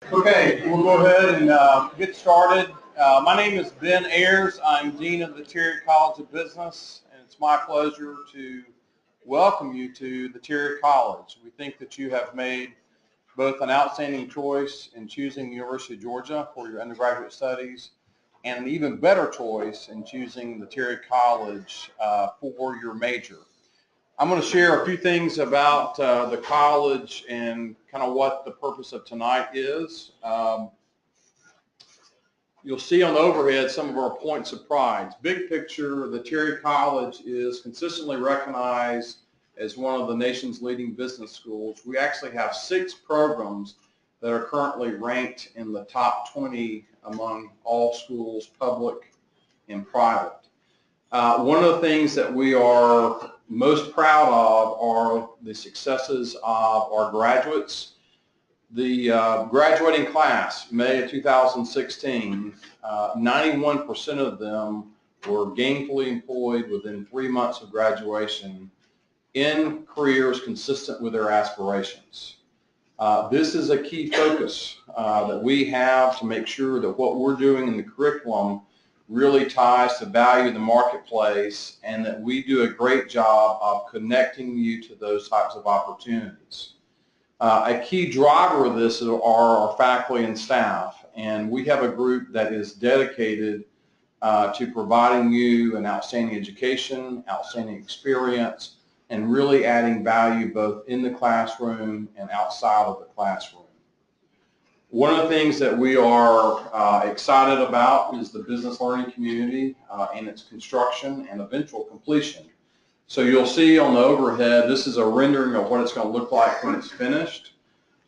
Okay, we'll go ahead and get started. My name is Ben Ayers. I'm Dean of the Terry College of Business, and it's my pleasure to welcome you to the Terry College. We think that you have made both an outstanding choice in choosing the University of Georgia for your undergraduate studies and an even better choice in choosing the Terry College for your major. I'm going to share a few things about the college and kind of what the purpose of tonight is. You'll see on the overhead some of our points of pride. Big picture, the Terry College is consistently recognized as one of the nation's leading business schools. We actually have 6 programs that are currently ranked in the top 20 among all schools, public and private. One of the things that we are most proud of are the successes of our graduates. The graduating class, May of 2016, 91% of them were gainfully employed within 3 months of graduation in careers consistent with their aspirations. This is a key focus that we have to make sure that what we're doing in the curriculum really ties to value in the marketplace and that we do a great job of connecting you to those types of opportunities. A key driver of this are our faculty and staff, and we have a group that is dedicated to providing you an outstanding education, outstanding experience, and really adding value both in the classroom and outside of the classroom. One of the things that we are excited about is the business learning community and its construction and eventual completion. So you'll see on the overhead, this is a rendering of what it's going to look like when it's finished.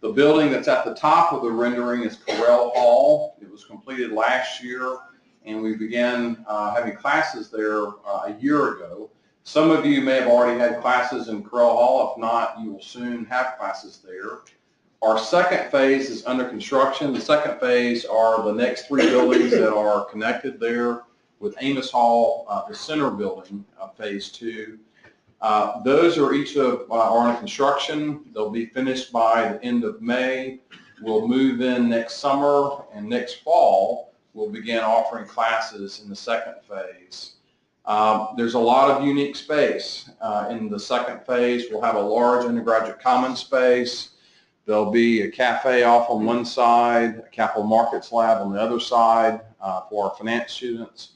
The building that's at the top of the rendering is Correll Hall. It was completed last year, and we began having classes there a year ago. Some of you may have already had classes in Correll Hall. If not, you will soon have classes there. Our second phase is under construction. The second phase are the next 3 buildings that are connected there with Amos Hall, the center building, phase 2. Those are each are under construction. They'll be finished by the end of May. We'll move in next summer, and next fall we'll begin offering classes in the second phase. There's a lot of unique space. In the second phase, we'll have a large undergraduate commons space. There'll be a cafe off on one side, a capital markets lab on the other side for our finance students,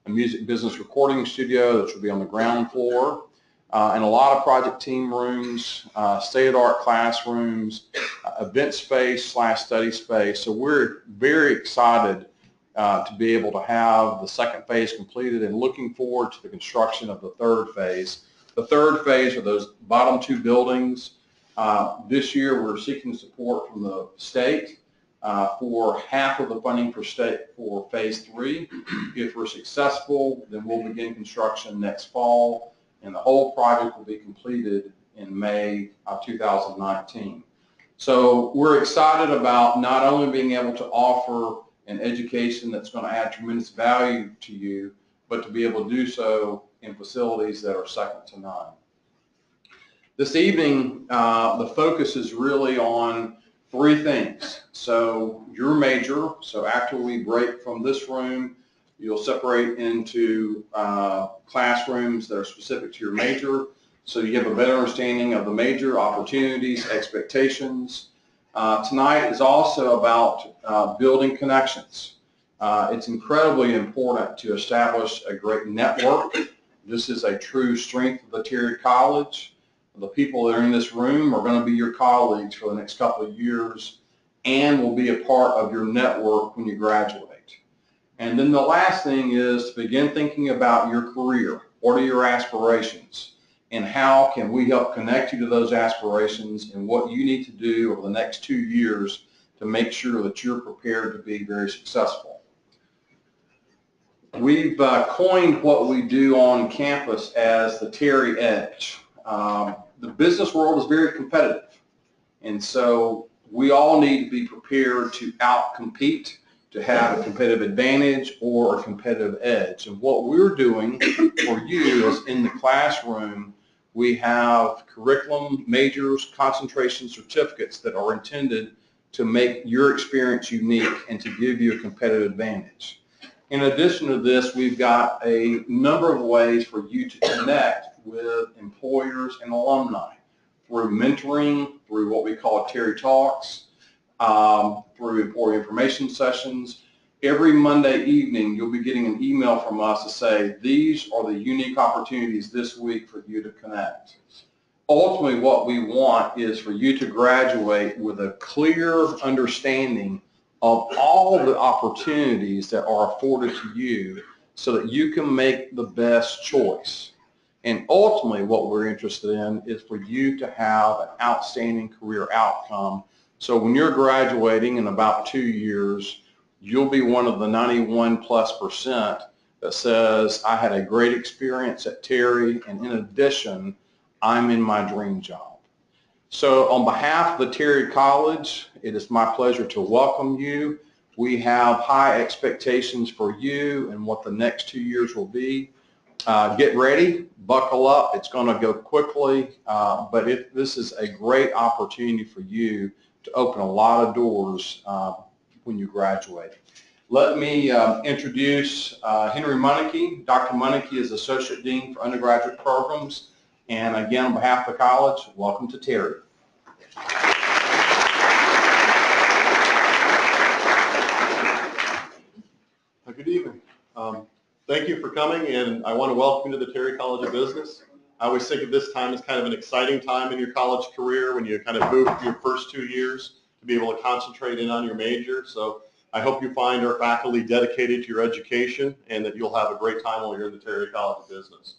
a music business recording studio that will be on the ground floor, and a lot of project team rooms, state-of-the-art classrooms, event space / study space. So we're very excited to be able to have the second phase completed and looking forward to the construction of the third phase. The third phase are those bottom 2 buildings. This year we're seeking support from the state for half of the funding for phase 3. If we're successful, then we'll begin construction next fall, and the whole project will be completed in May of 2019. So we're excited about not only being able to offer an education that's going to add tremendous value to you, but to be able to do so in facilities that are second to none. This evening, the focus is really on 3 things. So your major, so after we break from this room, you'll separate into classrooms that are specific to your major, so you have a better understanding of the major, opportunities, expectations. Tonight is also about building connections. It's incredibly important to establish a great network. This is a true strength of the Terry College. The people that are in this room are going to be your colleagues for the next couple of years and will be a part of your network when you graduate. And then the last thing is to begin thinking about your career. What are your aspirations? And how can we help connect you to those aspirations and what you need to do over the next 2 years to make sure that you're prepared to be very successful. We've coined what we do on campus as the Terry Edge. The business world is very competitive, and so we all need to be prepared to outcompete, to have a competitive advantage or a competitive edge. And what we're doing for you is in the classroom, we have curriculum, majors, concentration certificates that are intended to make your experience unique and to give you a competitive advantage. In addition to this, we've got a number of ways for you to connect with employers and alumni through mentoring, through what we call Terry Talks, through employee information sessions. Every Monday evening, you'll be getting an email from us to say, these are the unique opportunities this week for you to connect. Ultimately, what we want is for you to graduate with a clear understanding of all the opportunities that are afforded to you so that you can make the best choice. And ultimately, what we're interested in is for you to have an outstanding career outcome. So when you're graduating in about 2 years, you'll be one of the 91+% that says, I had a great experience at Terry, and in addition, I'm in my dream job. So on behalf of the Terry College, it is my pleasure to welcome you. We have high expectations for you and what the next 2 years will be. Get ready, buckle up. It's going to go quickly, but this is a great opportunity for you to open a lot of doors when you graduate. Let me introduce Henry Munnicky. Dr. Munnicky is Associate Dean for Undergraduate Programs. And again, on behalf of the college, welcome to Terry. Good evening. Thank you for coming, and I want to welcome you to the Terry College of Business. I always think of this time as kind of an exciting time in your college career when you kind of move through your first 2 years to be able to concentrate in on your major. So I hope you find our faculty dedicated to your education and that you'll have a great time while you're in the Terry College of Business.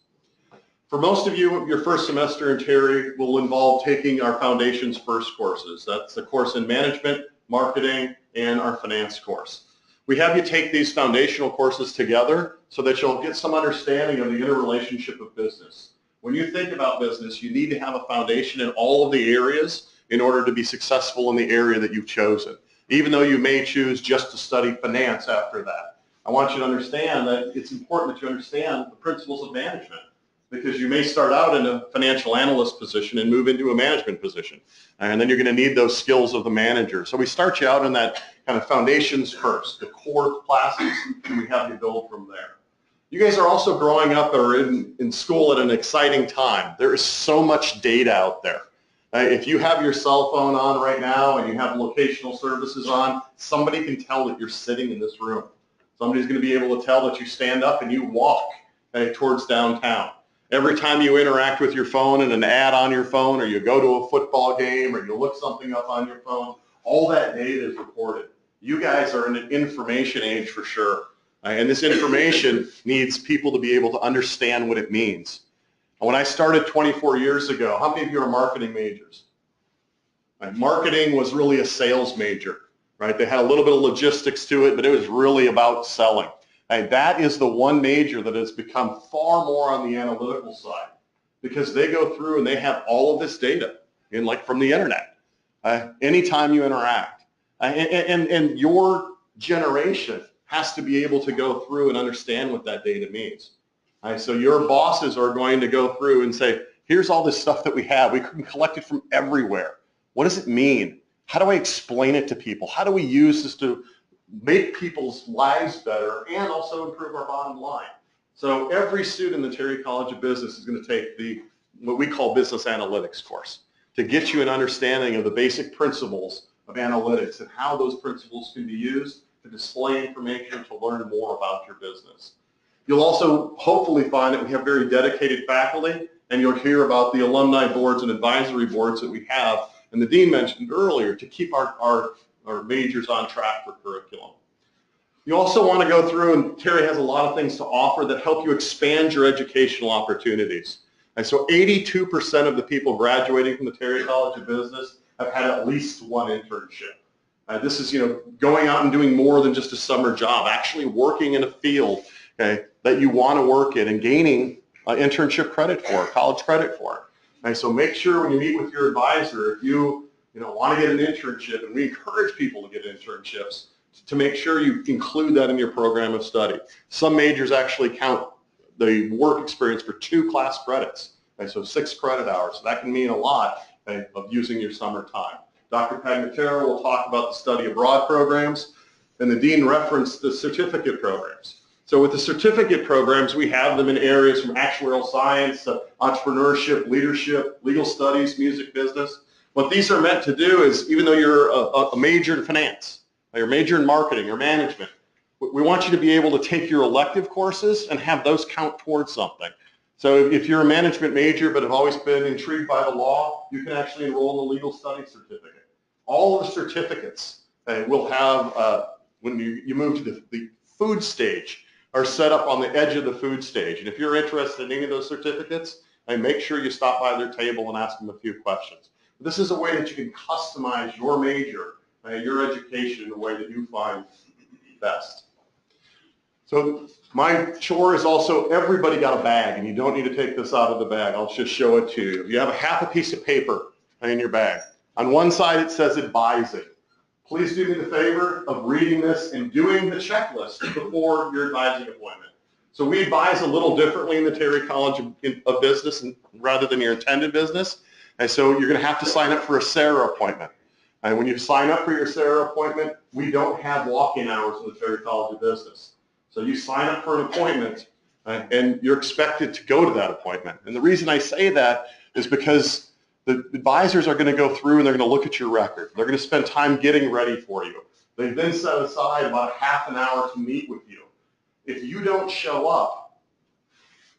For most of you, your first semester in Terry will involve taking our Foundations First courses. That's a course in management, marketing, and our finance course. We have you take these foundational courses together so that you'll get some understanding of the interrelationship of business. When you think about business, you need to have a foundation in all of the areas in order to be successful in the area that you've chosen, even though you may choose just to study finance after that. I want you to understand that it's important that you understand the principles of management, because you may start out in a financial analyst position and move into a management position. And then you're going to need those skills of the manager. So we start you out in that kind of foundations first, the core classes, and we have you build from there. You guys are also growing up or in school at an exciting time. There is so much data out there. If you have your cell phone on right now and you have locational services on, somebody can tell that you're sitting in this room. Somebody's going to be able to tell that you stand up and you walk towards downtown. Every time you interact with your phone and an ad on your phone, or you go to a football game, or you look something up on your phone, all that data is recorded. You guys are in an information age for sure. And this information needs people to be able to understand what it means. When I started 24 years ago, how many of you are marketing majors? Marketing was really a sales major, right? They had a little bit of logistics to it, but it was really about selling. That is the one major that has become far more on the analytical side, because they go through and they have all of this data from the internet. Anytime you interact. And your generation has to be able to go through and understand what that data means. So your bosses are going to go through and say, here's all this stuff that we have. We can collect it from everywhere. What does it mean? How do I explain it to people? How do we use this to make people's lives better and also improve our bottom line? So every student in the Terry College of Business is going to take what we call business analytics course to get you an understanding of the basic principles of analytics and how those principles can be used to display information to learn more about your business. You'll also hopefully find that we have very dedicated faculty, and you'll hear about the alumni boards and advisory boards that we have, and the dean mentioned earlier, to keep our majors on track for curriculum. You also want to go through, and Terry has a lot of things to offer that help you expand your educational opportunities. And so 82% of the people graduating from the Terry College of Business have had at least one internship. This is, going out and doing more than just a summer job, actually working in a field that you want to work in and gaining internship credit for, college credit for. So make sure when you meet with your advisor, if you want to get an internship, and we encourage people to get internships, to make sure you include that in your program of study. Some majors actually count the work experience for 2 class credits, so 6 credit hours. So that can mean a lot of using your summer time. Dr. Pagnataro will talk about the study abroad programs, and the dean referenced the certificate programs. So with the certificate programs, we have them in areas from actuarial science to entrepreneurship, leadership, legal studies, music business. What these are meant to do is, even though you're a major in finance, or you're a major in marketing or management, we want you to be able to take your elective courses and have those count towards something. So if you're a management major but have always been intrigued by the law, you can actually enroll in the legal studies certificate. All of the certificates will have, when you move to the food stage, are set up on the edge of the food stage. And if you're interested in any of those certificates, make sure you stop by their table and ask them a few questions. This is a way that you can customize your major, your education in a way that you find best. So my chore is also, everybody got a bag, and you don't need to take this out of the bag. I'll just show it to you. You have a half a piece of paper in your bag. On one side it says advising. Please do me the favor of reading this and doing the checklist before your advising appointment. So we advise a little differently in the Terry College of Business rather than your attended business. And so you're going to have to sign up for a SARA appointment. And when you sign up for your SARA appointment, we don't have walk-in hours in the Terry College of Business. So you sign up for an appointment and you're expected to go to that appointment. And the reason I say that is because the advisors are going to go through and they're going to look at your record. They're going to spend time getting ready for you. They then set aside about half an hour to meet with you. If you don't show up,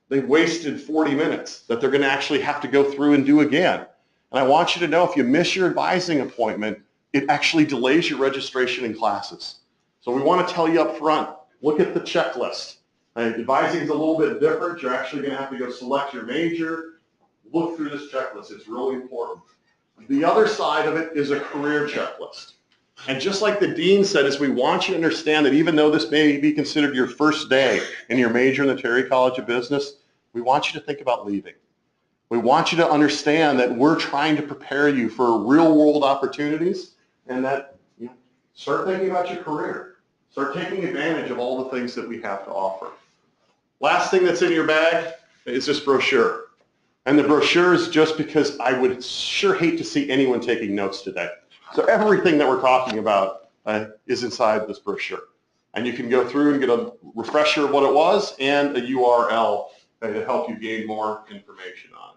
they've wasted 40 minutes that they're going to actually have to go through and do again. And I want you to know, if you miss your advising appointment, it actually delays your registration in classes. So we want to tell you up front, look at the checklist. Advising is a little bit different. You're actually going to have to go select your major. Look through this checklist. It's really important. The other side of it is a career checklist. And just like the dean said, is we want you to understand that even though this may be considered your first day in your major in the Terry College of Business, we want you to think about leaving. We want you to understand that we're trying to prepare you for real world opportunities, and that start thinking about your career. Start taking advantage of all the things that we have to offer. Last thing that's in your bag is this brochure. And the brochure is just because I would sure hate to see anyone taking notes today. So everything that we're talking about is inside this brochure. And you can go through and get a refresher of what it was and a URL to help you gain more information on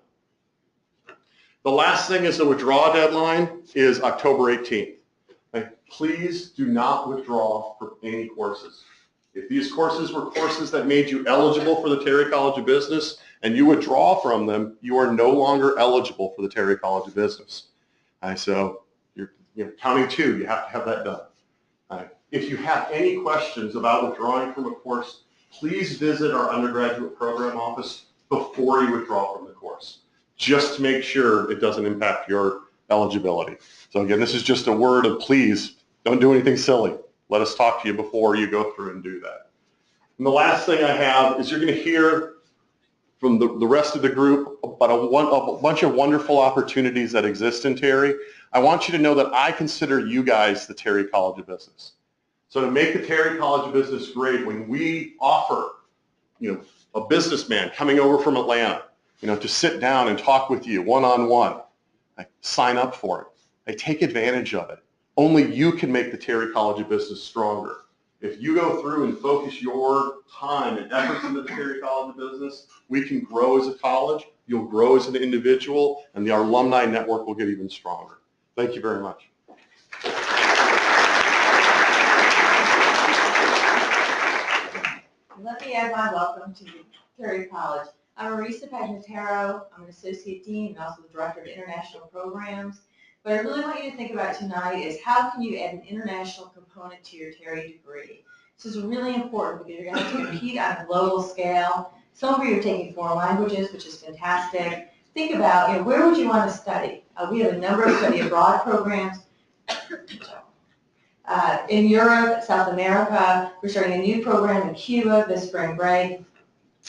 it. The last thing is the withdrawal deadline is October 18th. Please do not withdraw for any courses. If these courses were courses that made you eligible for the Terry College of Business and you withdraw from them, you are no longer eligible for the Terry College of Business. So you're counting two, you have to have that done. If you have any questions about withdrawing from a course, please visit our undergraduate program office before you withdraw from the course, just to make sure it doesn't impact your eligibility. So again, this is just a word of please, don't do anything silly. Let us talk to you before you go through and do that. And the last thing I have is you're going to hear from the rest of the group about a bunch of wonderful opportunities that exist in Terry. I want you to know that I consider you guys the Terry College of Business. So to make the Terry College of Business great, when we offer, a businessman coming over from Atlanta, to sit down and talk with you one-on-one, sign up for it. Take advantage of it. Only you can make the Terry College of Business stronger. If you go through and focus your time and efforts into the Terry College of Business, we can grow as a college, you'll grow as an individual, and our alumni network will get even stronger. Thank you very much. Let me add my welcome to Terry College. I'm Marisa Pagnataro. I'm an Associate Dean and also the Director of International Programs. What I really want you to think about tonight is how can you add an international component to your Terry degree. This is really important because you're going to have to compete on a global scale. Some of you are taking foreign languages, which is fantastic. Think about, where would you want to study? We have a number of study abroad programs. In Europe, South America, we're starting a new program in Cuba this spring break.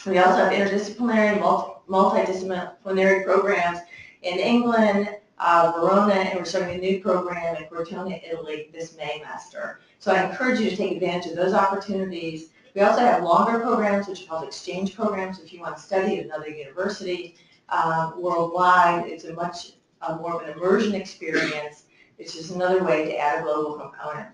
We also have interdisciplinary, multidisciplinary programs in England, Verona, and we're starting a new program in Cortona, Italy this Maymaster. So I encourage you to take advantage of those opportunities. We also have longer programs, which are called exchange programs, if you want to study at another university worldwide. It's a much more of an immersion experience. It's just another way to add a global component.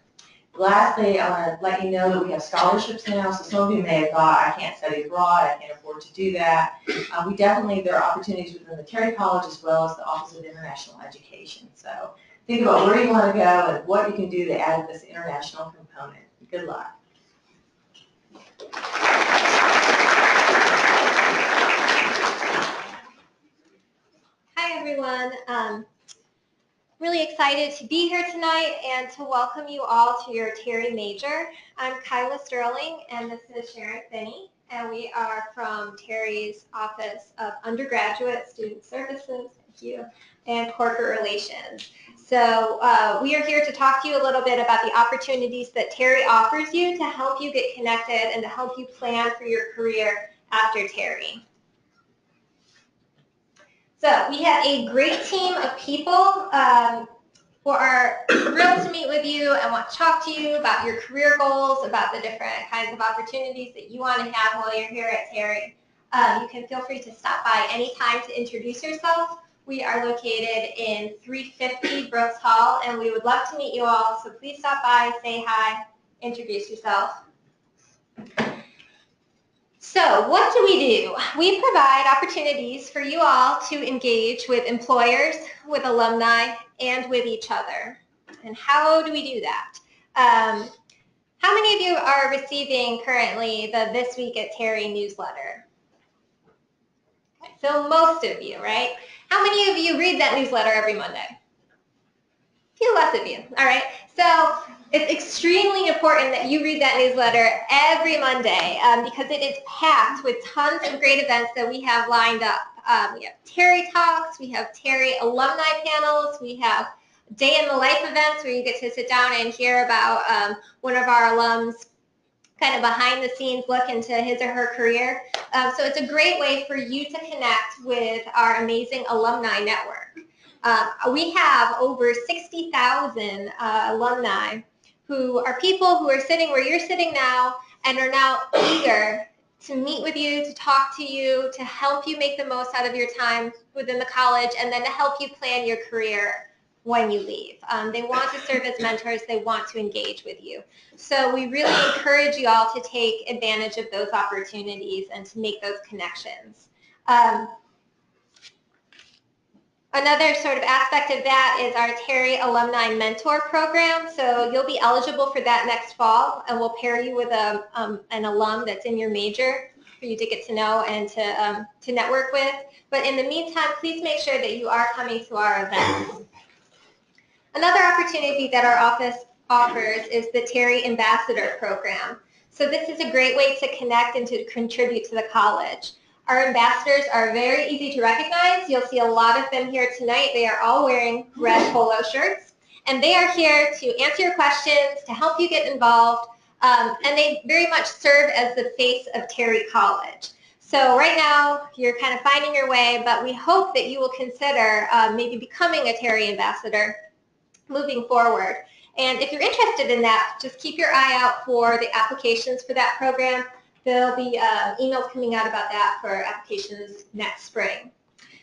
Lastly, I want to let you know that we have scholarships now. So some of you may have thought, I can't study abroad, I can't afford to do that. There are opportunities within the Terry College as well as the Office of International Education. So think about where you want to go and what you can do to add this international component. Good luck. Hi everyone. Really excited to be here tonight and to welcome you all to your Terry Major. I'm Kyla Sterling and this is Sharon Finney, and we are from Terry's Office of Undergraduate Student Services, thank you, and Corporate Relations. So we are here to talk to you a little bit about the opportunities that Terry offers you to help you get connected and to help you plan for your career after Terry. So we have a great team of people who are thrilled to meet with you and want to talk to you about your career goals, about the different kinds of opportunities that you want to have while you're here at Terry. You can feel free to stop by anytime to introduce yourself. We are located in 350 Brooks Hall, and we would love to meet you all, so please stop by, say hi, introduce yourself. So what do? We provide opportunities for you all to engage with employers, with alumni, and with each other. And how do we do that? How many of you are receiving currently the This Week at Terry newsletter? Okay, so most of you, right? How many of you read that newsletter every Monday? A few less of you, all right? So it's extremely important that you read that newsletter every Monday because it is packed with tons of great events that we have lined up. We have Terry Talks, we have Terry alumni panels, we have day in the life events where you get to sit down and hear about one of our alums kind of behind the scenes look into his or her career. So it's a great way for you to connect with our amazing alumni network. We have over 60,000 alumni who are people who are sitting where you're sitting now and are now eager to meet with you, to talk to you, to help you make the most out of your time within the college, and then to help you plan your career when you leave. They want to serve as mentors. They want to engage with you. So we really encourage you all to take advantage of those opportunities and to make those connections. Another sort of aspect of that is our Terry Alumni Mentor Program. So you'll be eligible for that next fall, and we'll pair you with an alum that's in your major for you to get to know and to network with. But in the meantime, please make sure that you are coming to our events. Another opportunity that our office offers is the Terry Ambassador Program. So this is a great way to connect and to contribute to the college. Our ambassadors are very easy to recognize. You'll see a lot of them here tonight. They are all wearing red polo shirts, and they are here to answer your questions, to help you get involved, and they very much serve as the face of Terry College. So right now, you're kind of finding your way, but we hope that you will consider maybe becoming a Terry ambassador moving forward. And if you're interested in that, just keep your eye out for the applications for that program. There'll be emails coming out about that for applications next spring.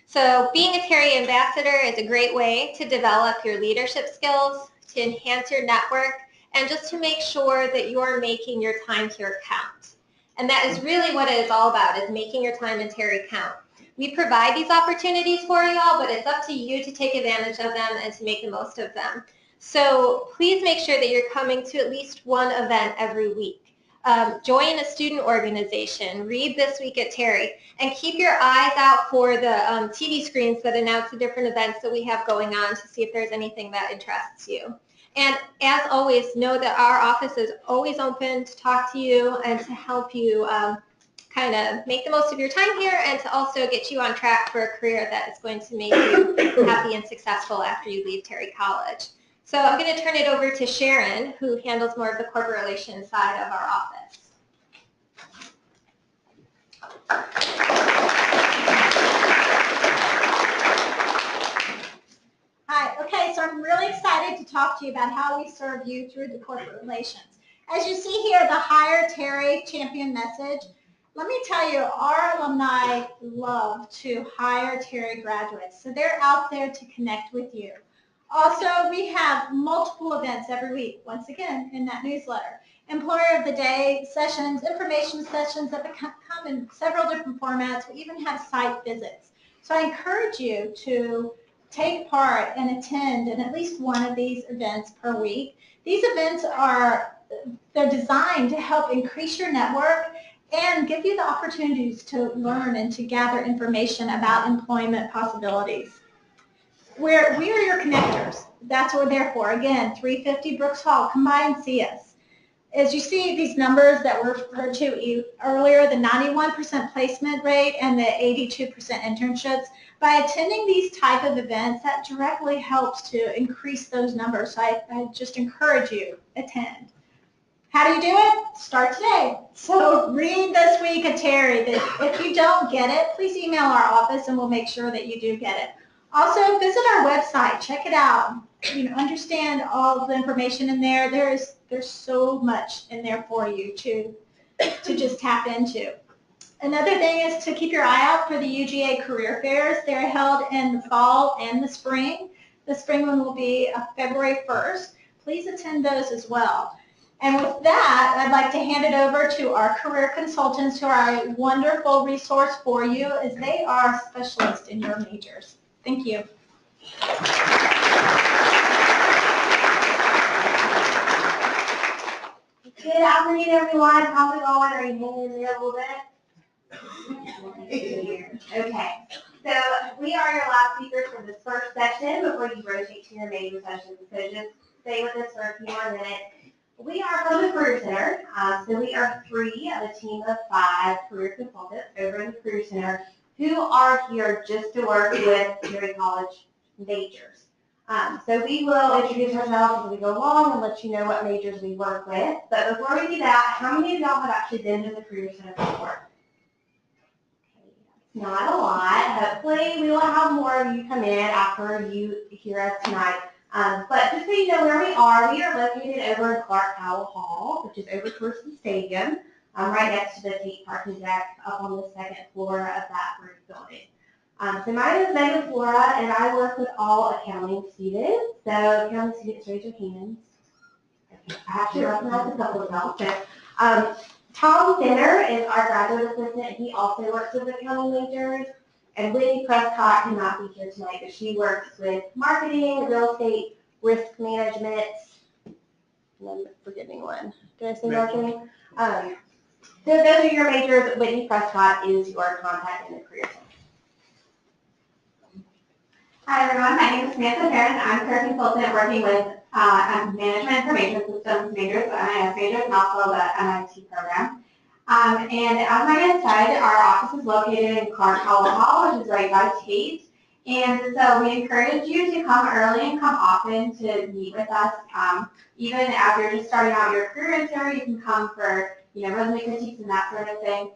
So being a Terry ambassador is a great way to develop your leadership skills, to enhance your network, and just to make sure that you're making your time here count. And that is really what it is all about, is making your time in Terry count. We provide these opportunities for you all, but it's up to you to take advantage of them and to make the most of them. So please make sure that you're coming to at least one event every week. Join a student organization, read This Week at Terry, and keep your eyes out for the TV screens that announce the different events that we have going on to see if there's anything that interests you. And as always, know that our office is always open to talk to you and to help you kind of make the most of your time here and to also get you on track for a career that is going to make you happy and successful after you leave Terry College. So I'm going to turn it over to Sharon, who handles more of the corporate relations side of our office. Hi, okay, so I'm really excited to talk to you about how we serve you through the corporate relations. As you see here, the Hire Terry Champion message. Let me tell you, our alumni love to hire Terry graduates, so they're out there to connect with you. Also, we have multiple events every week, once again, in that newsletter. Employer of the Day sessions, information sessions that come in several different formats. We even have site visits. So I encourage you to take part and attend in at least one of these events per week. These events they're designed to help increase your network and give you the opportunities to learn and to gather information about employment possibilities. We are your connectors. That's what we're there for. Again, 350 Brooks Hall. Come by and see us. As you see these numbers that were referred to earlier, the 91% placement rate and the 82% internships, by attending these type of events, that directly helps to increase those numbers. So I just encourage you, attend. How do you do it? Start today. So read This Week at Terry. If you don't get it, please email our office and we'll make sure that you do get it. Also, visit our website. Check it out. Understand all of the information in there. There's so much in there for you to just tap into. Another thing is to keep your eye out for the UGA career fairs. They're held in the fall and the spring. The spring one will be February 1st. Please attend those as well. And with that, I'd like to hand it over to our career consultants who are a wonderful resource for you as they are specialists in your majors. Thank you. Good afternoon, everyone. How's it going? Are you hanging in there a little bit? Okay. So we are your last speakers for this first session before you rotate to your major session. So just stay with us for a few more minutes. We are from the Career Center. So we are 3 of a team of 5 career consultants over in the Career Center who are here just to work with Terry College majors. So we will introduce ourselves as we go along and let you know what majors we work with. But before we do that, how many of y'all have actually been to the Career Center before? Not a lot. Hopefully we will have more of you come in after you hear us tonight. But just so you know where we are located over in Clark Howell Hall, which is over towards the stadium, right next to the Tate parking deck up on the 2nd floor of that roof building. So my name is Megan Flora, and I work with all accounting students. So accounting students, raise your hands. I actually recognize a couple of y'all. So, Tom Finner is our graduate assistant. He also works with accounting majors. And Whitney Prescott cannot be here tonight, but she works with marketing, real estate, risk management, and I'm forgetting one. Did I say marketing? So those are your majors. Whitney Prescott is your contact in the Career Center. Hi everyone, my name is Samantha Perrin. I'm a career consultant working with management information systems majors, MIS majors, and also the MIT program. And as Megan said, our office is located in Clark Howell Hall, which is right by Tate. And so we encourage you to come early and come often to meet with us. Even as you're just starting out your career in Terry, you can come for resume critiques and that sort of thing.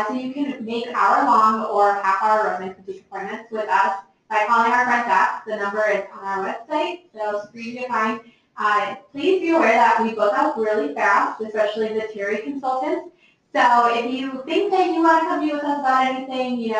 So you can make hour-long or half-hour resume critique appointments with us by calling our front desk. The number is on our website, so it's free to find. Please be aware that we book up really fast, especially the Terry consultants. So if you think that you want to come meet with us about anything,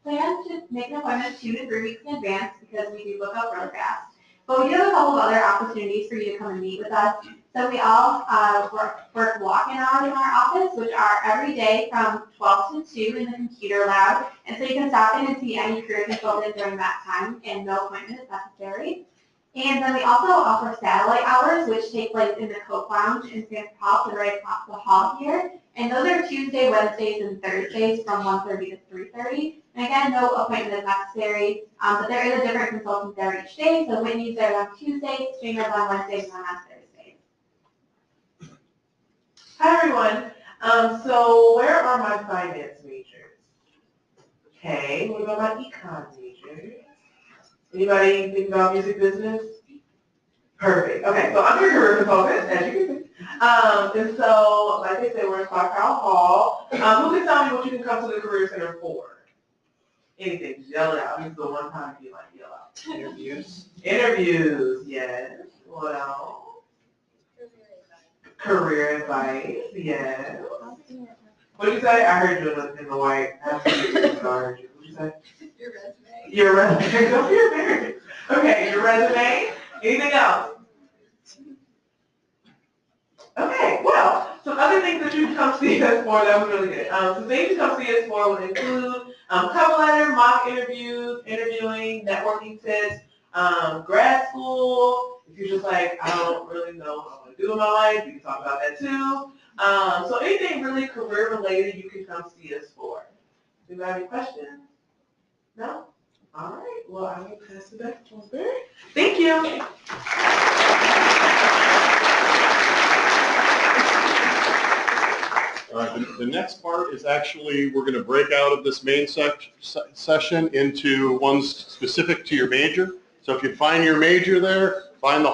plan to make an appointment 2 to 3 weeks in advance because we do book up really fast. But we do have a couple of other opportunities for you to come and meet with us. So we all work walk-in hours in our office, which are every day from 12 to 2 in the computer lab. And so you can stop in and see any career consultant during that time, and no appointment is necessary. And then we also offer satellite hours, which take place in the Coke Lounge in San Francisco, right across the hall here. And those are Tuesday, Wednesdays, and Thursdays from 1:30 to 3:30. And again, no appointment is necessary, but there is a different consultant there each day. So Whitney's there on Tuesdays, Stranger's on Wednesdays, and on Thursdays. Hi everyone. So where are my finance majors? Okay, what about my econ majors? Anybody think about music business? Perfect. Okay, so I'm your career consultant, as you can see. And so, like I said, we're in Clark Howell Hall. Who can tell me what you can come to the Career Center for? Anything, just yell it out. This is the one time you like yell out. Interviews. Interviews, yes. What else? Career advice, yes. What did you say? I heard you in the white. I heard you. What did you say? Your resume. Your resume. Don't be embarrassed. Okay, your resume. Anything else? Okay, well, some other things that you can come see us for that was really good. Some things you come see us for would include cover letter, mock interviews, interviewing, networking tips, grad school. If you're just like, I don't really know what I want to do in my life, we can talk about that too. So anything really career related, you can come see us for. Do you have any questions? No? All right, well, I will pass it back to Rosemary. Thank you. All right, the next part is actually, we're going to break out of this main session into ones specific to your major. So if you find your major there, find the